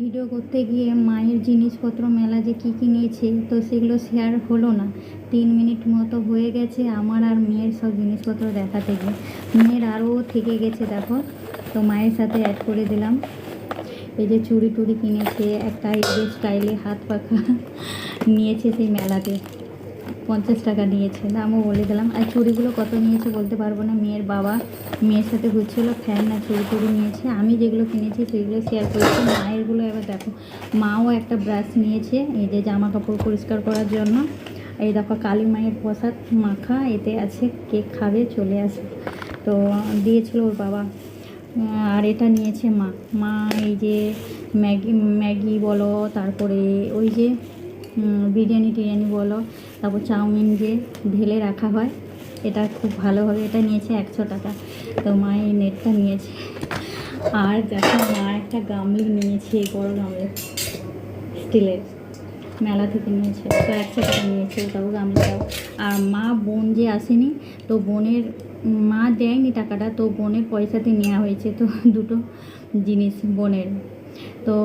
Video করতে গিয়ে মায়ের জিনিসপত্র মেলা যে কী কী নিয়েছে তো সেগুলো শেয়ার হলো না। 3 মিনিট মতো হয়ে গেছে আমার আর মেয়ের সব জিনিসপত্র দেখাতে গিয়ে। মেয়ের আরও থেকে গেছে দেখো, তো মায়ের সাথে অ্যাড করে দিলাম। এই যে চুড়ি টুড়ি কিনেছে, একটা এই যে স্টাইলে হাত পাখা নিয়েছে সেই মেলাতে, 50 টাকা নিয়েছে, দামও বলে দিলাম। আর চুড়িগুলো কত নিয়েছে বলতে পারবো না, মেয়ের বাবা মেয়ের সাথে ঘুরছিলো, ফ্যান না চুড়ি টুড়ি নিয়েছে। আমি যেগুলো কিনেছি সেগুলো শেয়ার করেছি। মায়েরগুলো এবার দেখো, মাও একটা ব্রাশ নিয়েছে এই যে জামা কাপড় পরিষ্কার করার জন্য। এই দেখো কালী মায়ের প্রসাদ মাখা, এতে আছে কেক খাবে চলে আসে, তো দিয়েছিল ওর বাবা। আর এটা নিয়েছে মা। মা এই যে ম্যাগি ম্যাগি বলো, তারপরে ওই যে বিরিয়ানি টিরিয়ানি বলো, তারপর চাউমিন যে ঢেলে রাখা হয়, এটা খুব ভালোভাবে, এটা নিয়েছে 100 টাকা। তো মা এই নেটটা নিয়েছে। আর দেখো মা একটা গামলি নিয়েছে, বড় গামলি স্টিলের, মেলা থেকে নিয়েছে, তো 100 টাকা নিয়েছে তাও গামলিটাও। আর মা বোন যে আসেনি, তো বোনের মা দেয়নি টাকাটা, তো বোনের পয়সাতে নেওয়া হয়েছে, তো দুটো জিনিস বোনের। তো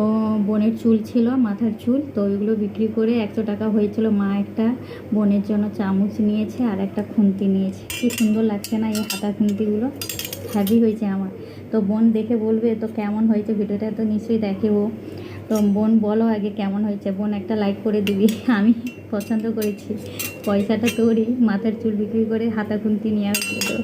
বোনের চুল ছিল, মাথার চুল, তো ওইগুলো বিক্রি করে 100 টাকা হয়েছিল। মা একটা বোনের জন্য চামচ নিয়েছে আর একটা খুন্তি নিয়েছে। কি সুন্দর লাগছে না এই হাতা খুন্তিগুলো, হ্যাভি হয়েছে আমার। তো বোন দেখে বলবে তো কেমন হয়েছে, ভিডিওটা তো নিশ্চয়ই দেখে ও। তো বোন বলো আগে কেমন হয়েছে, বোন একটা লাইক করে দিবি। আমি পছন্দ করেছি, পয়সাটা তোরই, মাথার চুল বিক্রি করে হাতা খুন্তি নিয়ে আসবে তোর।